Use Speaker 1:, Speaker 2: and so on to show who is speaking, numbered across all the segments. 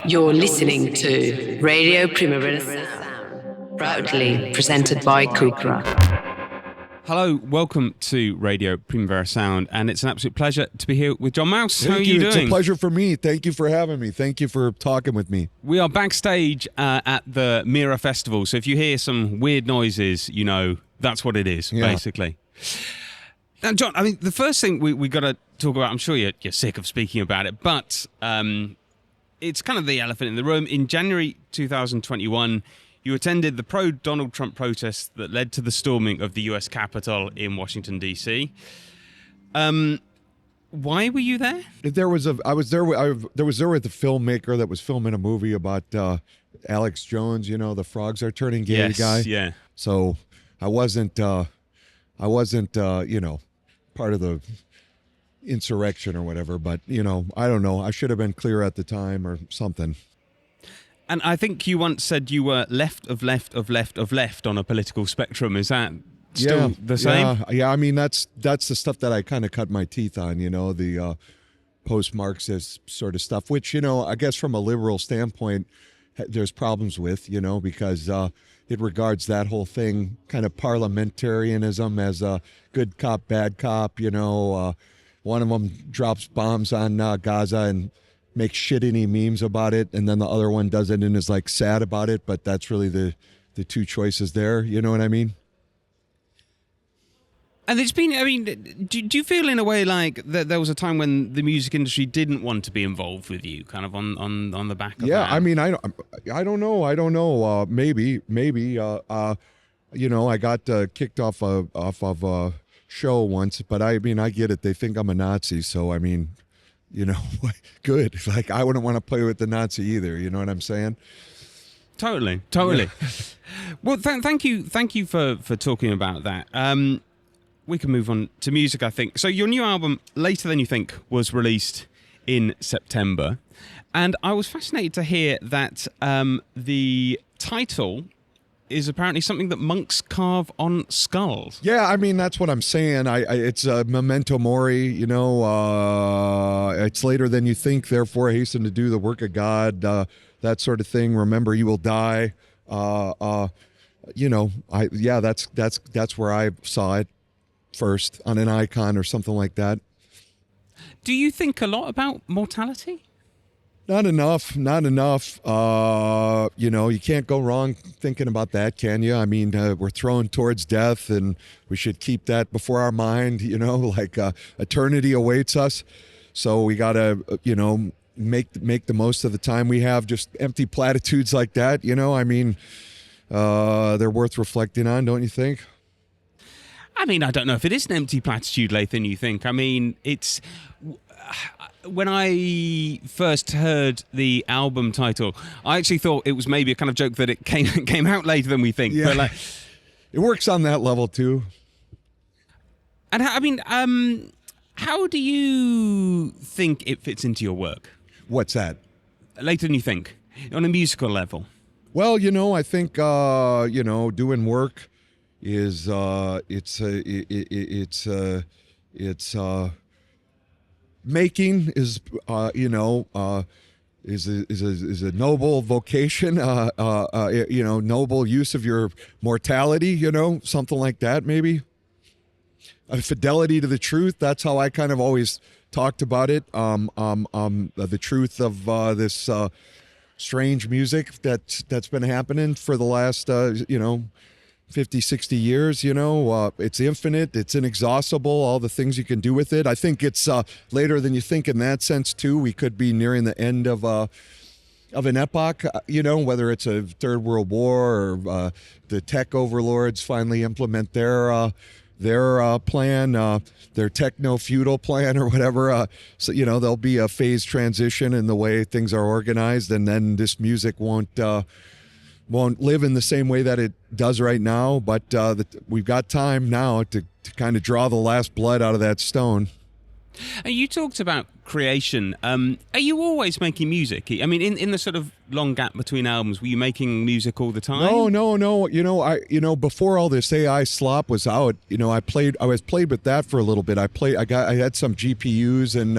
Speaker 1: You're listening to Radio Primavera Sound, proudly presented by CUPRA.
Speaker 2: Hello, welcome to Radio Primavera Sound, and it's an absolute pleasure to be here with John Mouse. How are you doing?
Speaker 3: It's a pleasure for me. Thank you for having me. Thank you for talking with me.
Speaker 2: We are backstage at the Mira Festival, so if you hear some weird noises, you know that's what it is, basically. Now, John, I mean, the first thing we got to talk about, I'm sure you're sick of speaking about it, but it's kind of the elephant in the room. In January 2021, you attended the pro-Donald Trump protests that led to the storming of the U.S. Capitol in Washington, D.C. Why were you there?
Speaker 3: I was there with the filmmaker that was filming a movie about Alex Jones, you know, the frogs are turning gay guy.
Speaker 2: Yeah.
Speaker 3: So I wasn't, you know, part of the insurrection or whatever, but, you know, I don't know. I should have been clear at the time or something.
Speaker 2: And I think you once said you were left of left of left of left on a political spectrum. Is that still the same?
Speaker 3: Yeah. I mean, that's the stuff that I kind of cut my teeth on, you know, the post-Marxist sort of stuff, which, you know, I guess from a liberal standpoint, there's problems with, you know, because it regards that whole thing, kind of parliamentarianism, as a good cop, bad cop, you know. One of them drops bombs on Gaza and makes shitty memes about it, and then the other one does it and is like sad about it, but that's really the two choices there, you know what I mean?
Speaker 2: And it's been, I mean, do you feel in a way like that there was a time when the music industry didn't want to be involved with you, kind of on the back of that?
Speaker 3: I mean, I don't know, maybe, you know, I got kicked off of a show once, but I mean, I get it, they think I'm a Nazi, so I mean, you know, good. Like, I wouldn't want to play with the Nazi either. You know what I'm saying?
Speaker 2: Totally. Yeah. Well, thank you for talking about that. We can move on to music, I think. So your new album, Later Than You Think, was released in September. And I was fascinated to hear that the title is apparently something that monks carve on skulls. Yeah,
Speaker 3: I mean, that's what I'm saying. It's a memento mori, you know, it's later than you think, therefore hasten to do the work of God, that sort of thing. Remember, you will die. You know, that's where I saw it first, on an icon or something like that.
Speaker 2: Do you think a lot about mortality?
Speaker 3: Not enough. You know, you can't go wrong thinking about that, can you? I mean, we're thrown towards death, and we should keep that before our mind, you know, like eternity awaits us. So we got to, you know, make the most of the time we have. Just empty platitudes like that, you know, I mean, they're worth reflecting on, don't you think?
Speaker 2: I mean, I don't know if it is an empty platitude, Lathan, you think. I mean, it's... When I first heard the album title, I actually thought it was maybe a kind of joke that it came out later than we think.
Speaker 3: Yeah.
Speaker 2: But like,
Speaker 3: it works on that level too.
Speaker 2: And I mean, how do you think it fits into your work?
Speaker 3: What's that?
Speaker 2: Later than you think, on a musical level.
Speaker 3: Well, you know, I think you know, doing work is making is you know, is a noble vocation, you know, noble use of your mortality, you know, something like that, maybe. A fidelity to the truth. That's how I kind of always talked about it. The truth of this strange music that's been happening for the last you know, 50, 60 years, you know, it's infinite, it's inexhaustible, all the things you can do with it. I think it's later than you think in that sense too. We could be nearing the end of an epoch, you know, whether it's a Third World War or the tech overlords finally implement their plan, their techno-feudal plan or whatever. So, you know, there'll be a phase transition in the way things are organized, and then this music won't live in the same way that it does right now, but we've got time now to kind of draw the last blood out of that stone.
Speaker 2: You talked about creation. Are you always making music? I mean, in the sort of long gap between albums, were you making music all the time?
Speaker 3: No. You know, before all this AI slop was out, you know, I played with that for a little bit. I had some GPUs and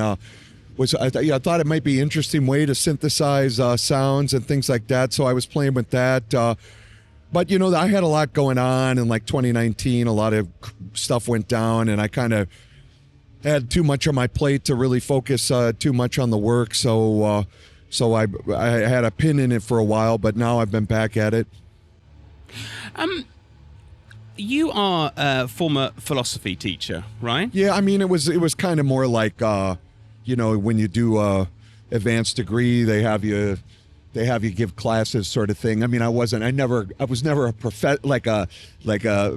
Speaker 3: I thought it might be an interesting way to synthesize sounds and things like that. So I was playing with that. But, I had a lot going on in like 2019. A lot of stuff went down, and I kind of had too much on my plate to really focus too much on the work. So I had a pin in it for a while, but now I've been back at it.
Speaker 2: You are a former philosophy teacher, right?
Speaker 3: Yeah, I mean, it was kind of more like, when you do a advanced degree, they have you give classes, sort of thing. I mean, I was never a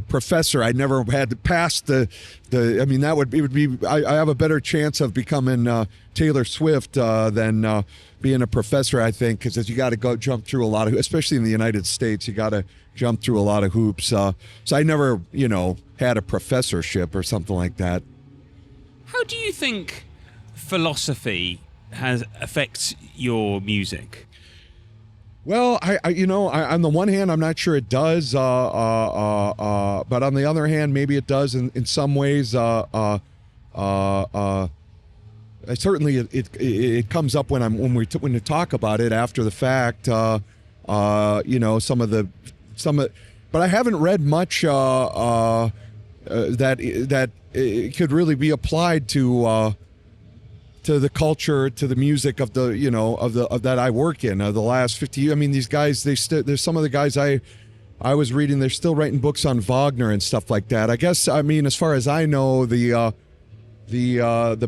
Speaker 3: professor. I never had to pass the. I mean, it would be. I have a better chance of becoming Taylor Swift than being a professor, I think, because you got to jump through a lot of, especially in the United States, you got to jump through a lot of hoops. So I never, had a professorship or something like that.
Speaker 2: How do you think philosophy affects your music?
Speaker 3: Well, I on the one hand, I'm not sure it does, but on the other hand, maybe it does in some ways. Certainly, it comes up when we talk about it after the fact. But I haven't read much that it could really be applied to the culture, to the music of that I work in. The last 50 years. I mean, these guys, there's some of the guys I was reading, they're still writing books on Wagner and stuff like that. I guess, I mean, as far as I know, the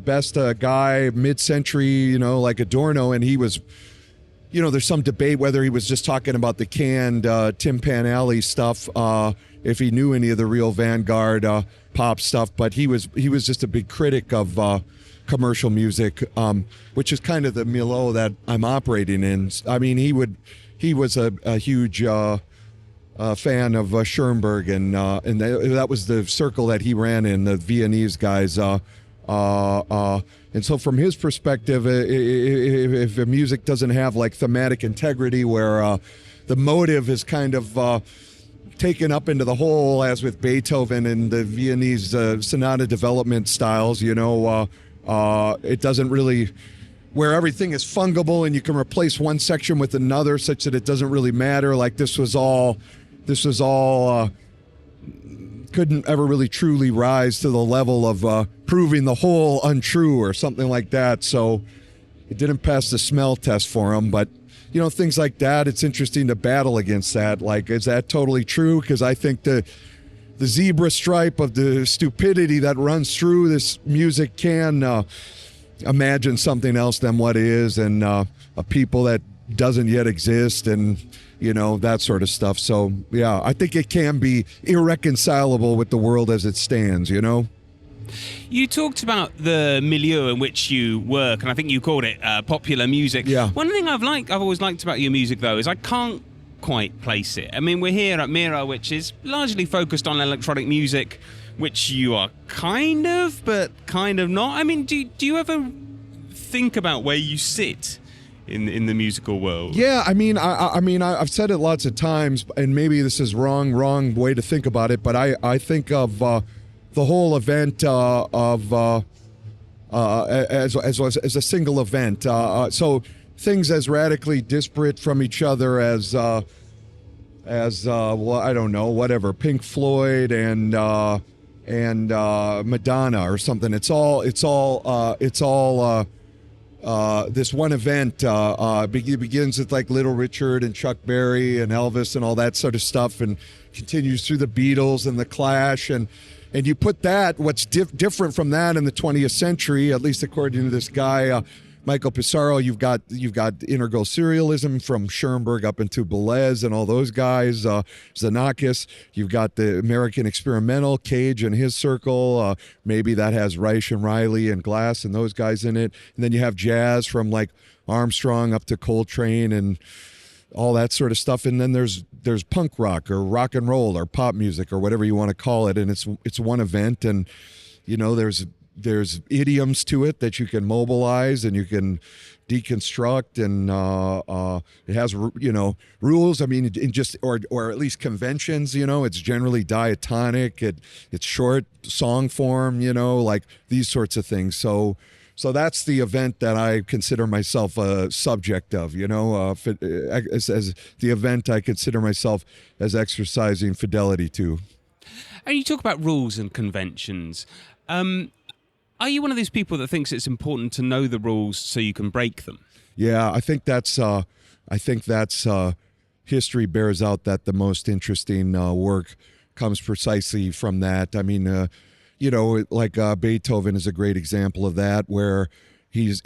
Speaker 3: best guy mid-century, like Adorno, and he was, there's some debate whether he was just talking about the canned Tim Panelli stuff, if he knew any of the real vanguard pop stuff, but he was just a big critic of commercial music, which is kind of the milieu that I'm operating in. I mean, he was a huge fan of Schoenberg, and that was the circle that he ran in, the Viennese guys. And so from his perspective, if music doesn't have like thematic integrity, where the motive is kind of taken up into the whole, as with Beethoven and the Viennese sonata development styles, it doesn't really, where everything is fungible and you can replace one section with another such that it doesn't really matter. Like this was all couldn't ever really truly rise to the level of proving the whole untrue or something like that. So it didn't pass the smell test for him. But, things like that, it's interesting to battle against that. Like, is that totally true? Because I think the zebra stripe of the stupidity that runs through this music can imagine something else than what is, and a people that doesn't yet exist, and that sort of stuff. So yeah, I think it can be irreconcilable with the world as it stands.
Speaker 2: You talked about the milieu in which you work, and I think you called it popular music.
Speaker 3: Yeah.
Speaker 2: One thing I've always liked about your music, though, is I can't quite place it. I mean, we're here at Mira, which is largely focused on electronic music, which you are kind of, but kind of not. I mean, do you ever think about where you sit in the musical world?
Speaker 3: Yeah, I mean, I've said it lots of times, and maybe this is wrong way to think about it, but I think of the whole event as a single event. So things as radically disparate from each other as well, I don't know, whatever, Pink Floyd and Madonna or something. It's all this one event begins with like Little Richard and Chuck Berry and Elvis and all that sort of stuff, and continues through the Beatles and the Clash, and you put that, what's different from that in the 20th century, at least according to this guy Michael Pissarro, you've got integral serialism from Schoenberg up into Boulez and all those guys, Xenakis. You've got the American experimental, Cage and his circle. Maybe that has Reich and Riley and Glass and those guys in it. And then you have jazz from like Armstrong up to Coltrane and all that sort of stuff. And then there's punk rock or rock and roll or pop music or whatever you want to call it. And it's one event, and there's idioms to it that you can mobilize and you can deconstruct, and it has rules. I mean, in just or at least conventions. It's generally diatonic. It's short song form. Like these sorts of things. So So that's the event that I consider myself a subject of, as the event I consider myself as exercising fidelity to.
Speaker 2: And you talk about rules and conventions. Are you one of those people that thinks it's important to know the rules so you can break them?
Speaker 3: Yeah, I think that's history bears out that the most interesting work comes precisely from that. I mean, Beethoven is a great example of that, where he's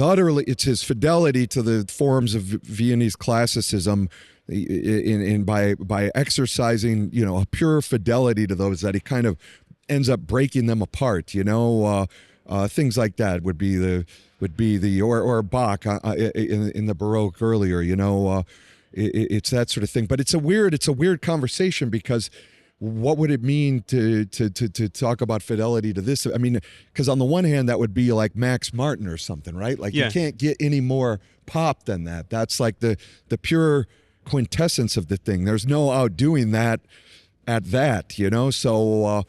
Speaker 3: utterly, it's his fidelity to the forms of Viennese classicism, by exercising a pure fidelity to those, that he kind of ends up breaking them apart. Things like that would be the or Bach in the Baroque earlier. It's that sort of thing. But it's a weird conversation, because what would it mean to talk about fidelity to this? I mean, because on the one hand, that would be like Max Martin or something, right? Like, you can't get any more pop than that. That's like the pure quintessence of the thing. There's no outdoing that at that, So,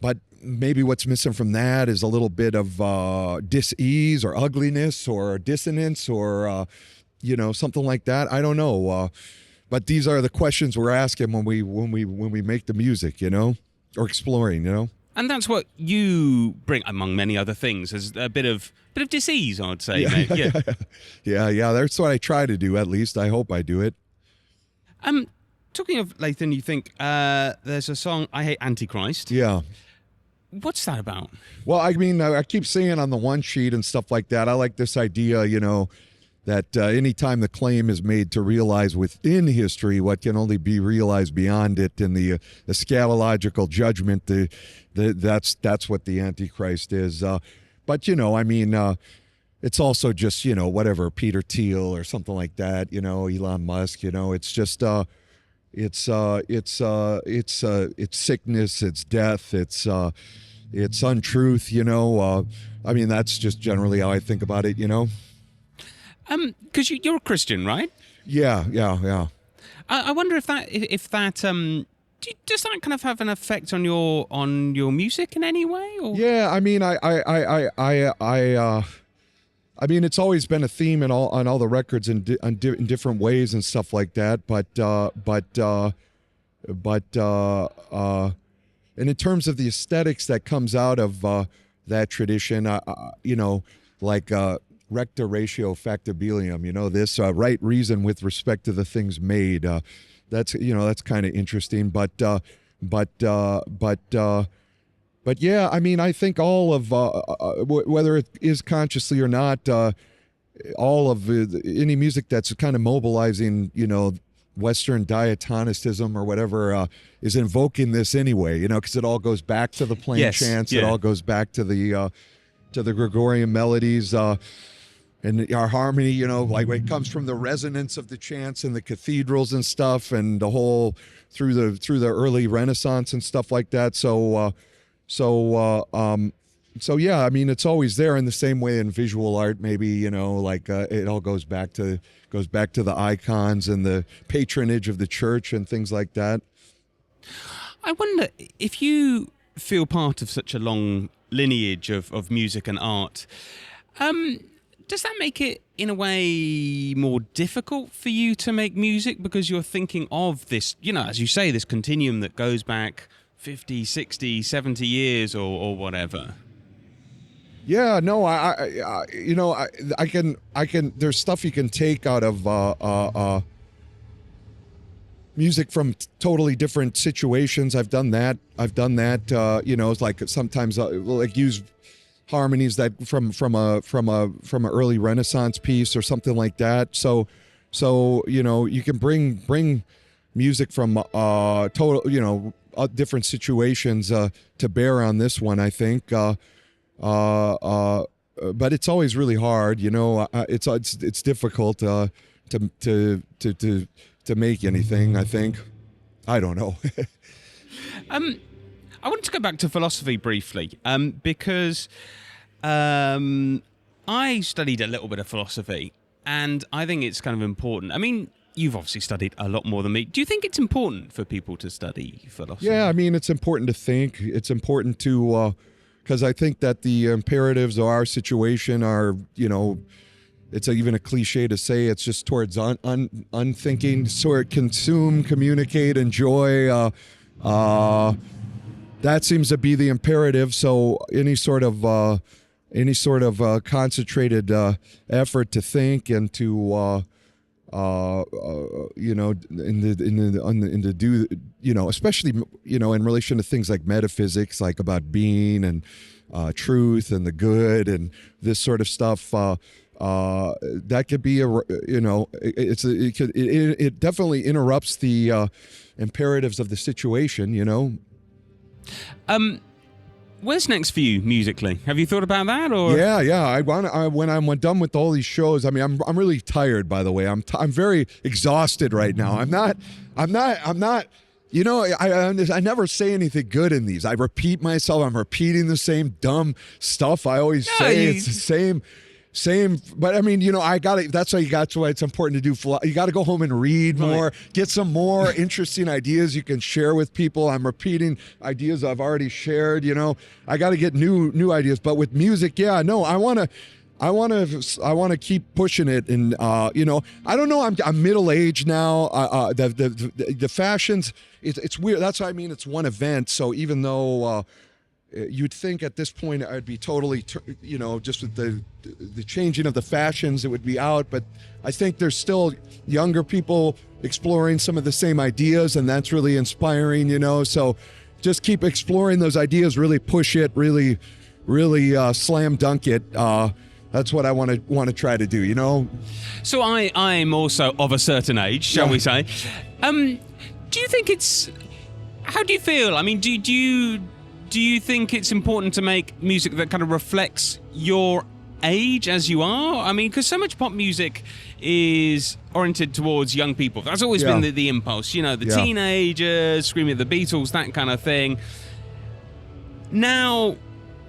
Speaker 3: but maybe what's missing from that is a little bit of dis-ease or ugliness or dissonance or something like that. I don't know. But these are the questions we're asking when we make the music, or exploring,
Speaker 2: And that's what you bring, among many other things, is a bit of dis-ease, I would say. Yeah.
Speaker 3: Yeah. That's what I try to do. At least I hope I do it.
Speaker 2: Talking of Lathan, you think there's a song, I Hate Antichrist.
Speaker 3: Yeah.
Speaker 2: What's that about?
Speaker 3: Well, I mean, I keep seeing on the one sheet and stuff like that. I like this idea, that anytime the claim is made to realize within history what can only be realized beyond it in the eschatological judgment, that's what the Antichrist is. But, it's also just, whatever, Peter Thiel or something like that, Elon Musk, it's just, it's sickness, it's death, it's untruth, I mean, that's just generally how I think about it,
Speaker 2: Because you're a Christian, right?
Speaker 3: Yeah.
Speaker 2: I wonder if that does that kind of have an effect on your music in any way? Or?
Speaker 3: Yeah, I mean, I mean, it's always been a theme on all the records in different ways and stuff like that. And in terms of the aesthetics that comes out of that tradition, like recta ratio factibilium, this right reason with respect to the things made. That's kind of interesting. But yeah, I mean, I think all of whether it is consciously or not, all of any music that's kind of mobilizing, Western diatonicism or whatever is invoking this anyway, because it all goes back to the plain chants. Yeah. It all goes back to the Gregorian melodies. And our harmony, like it comes from the resonance of the chants in the cathedrals and stuff, and the whole through the early Renaissance and stuff like that. So yeah, I mean, it's always there in the same way in visual art. Maybe it all goes back to the icons and the patronage of the church and things like that.
Speaker 2: I wonder if you feel part of such a long lineage of music and art. Does that make it, in a way, more difficult for you to make music because you're thinking of this, as you say, this continuum that goes back 50, 60, 70 years or whatever?
Speaker 3: Yeah, no, I can, there's stuff you can take out of music from totally different situations. I've done that. It's like sometimes like use harmonies that from a early Renaissance piece or something like that. So you can bring music from total different situations to bear on this one, I think. But it's always really hard. It's difficult to make anything. I think. I don't know.
Speaker 2: I wanted to go back to philosophy briefly, because I studied a little bit of philosophy, and I think it's kind of important. I mean, you've obviously studied a lot more than me. Do you think it's important for people to study philosophy?
Speaker 3: Yeah, I mean, it's important to think. It's important to, because I think that the imperatives of our situation are, it's even a cliche to say, it's just towards unthinking, sort of consume, communicate, enjoy. That seems to be the imperative. So any sort of concentrated effort to think and to and to do, especially in relation to things like metaphysics, like about being and truth and the good and this sort of stuff. That could be it definitely interrupts the imperatives of the situation.
Speaker 2: Where's next for you musically? Have you thought about that? Or
Speaker 3: I when I'm done with all these shows. I mean, I'm really tired. By the way, I'm very exhausted right now. I'm not. I never say anything good in these. I repeat myself. I'm repeating the same dumb stuff I always say. It's the same, but I mean, that's why it's important to do. You got to go home and read more, get some more interesting ideas you can share with people. I'm repeating ideas I've already shared. I got to get new ideas. But with music, I want to keep pushing it. And I don't know. I'm middle aged now. The fashions, it's weird. That's what I mean. It's one event. So even though. You'd think at this point I'd be totally, just with the changing of the fashions, it would be out. But I think there's still younger people exploring some of the same ideas, and that's really inspiring, So just keep exploring those ideas, really push it, really slam dunk it. That's what I want to try to do,
Speaker 2: So I'm also of a certain age, shall we say. Do you think how do you feel? I mean, do you think it's important to make music that kind of reflects your age as you are? I mean, because so much pop music is oriented towards young people. That's always been the impulse, teenagers screaming at the Beatles, that kind of thing. Now,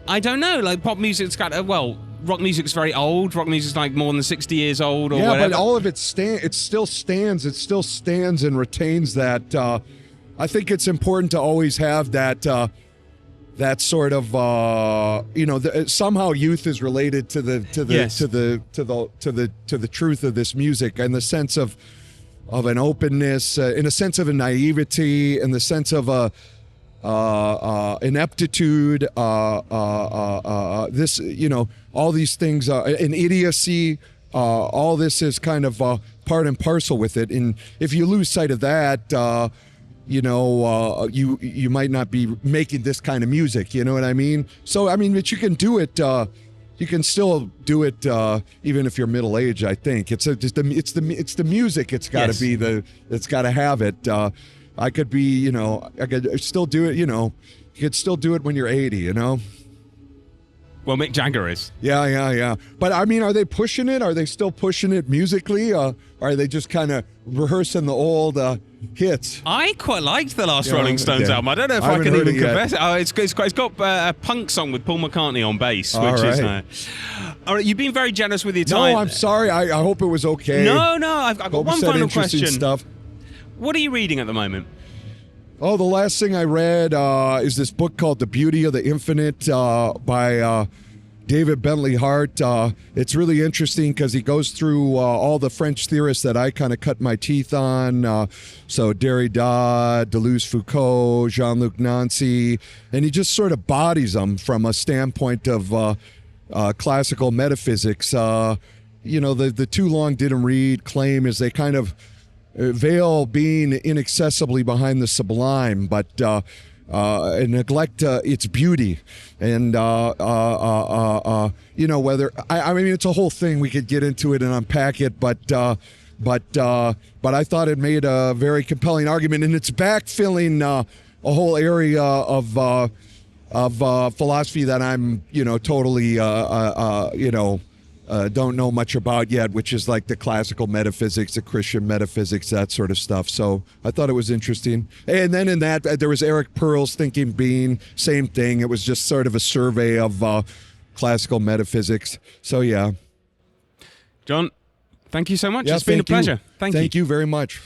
Speaker 2: I don't know, like pop music's got, rock music's very old. Rock music's like more than 60 years old or whatever.
Speaker 3: Yeah, but all of it still stands and retains that. I think it's important to always have that sort of somehow youth is related to the truth of this music, and the sense of an openness, in a sense of a naivety, in the sense of ineptitude, this all these things, an idiocy, all this is kind of part and parcel with it, and if you lose sight of that, you might not be making this kind of music, you know what I mean? So, I mean, but you can do it, you can still do it, even if you're middle-aged, I think. It's the music, it's got to be it's got to have it. I could be, I could still do it, you could still do it when you're 80,
Speaker 2: Well, Mick Jagger is.
Speaker 3: Yeah. But, I mean, are they pushing it? Are they still pushing it musically? Or are they just kind of rehearsing the old hits?
Speaker 2: I quite liked the last Rolling Stones album. I don't know if I can even confess it. Oh, it's got a punk song with Paul McCartney on bass, which is nice. All right, you've been very generous with your time.
Speaker 3: No, I'm sorry. I hope it was okay.
Speaker 2: No, I've got one final question.
Speaker 3: Stuff.
Speaker 2: What are you reading at the moment?
Speaker 3: Oh, the last thing I read is this book called The Beauty of the Infinite by David Bentley Hart. It's really interesting because he goes through all the French theorists that I kind of cut my teeth on. So Derrida, Deleuze-Foucault, Jean-Luc Nancy, and he just sort of bodies them from a standpoint of classical metaphysics. The too long didn't read claim is they kind of veil being inaccessibly behind the sublime, but neglect its beauty. And whether I mean it's a whole thing, we could get into it and unpack it, but I thought it made a very compelling argument, and it's backfilling a whole area of philosophy that I'm totally don't know much about yet, which is like the classical metaphysics, the Christian metaphysics, that sort of stuff. So I thought it was interesting. And then in that, there was Eric Pearl's Thinking Being, same thing. It was just sort of a survey of classical metaphysics. So yeah.
Speaker 2: John, thank you so much. It's been a pleasure. Thank you.
Speaker 3: Thank you very much.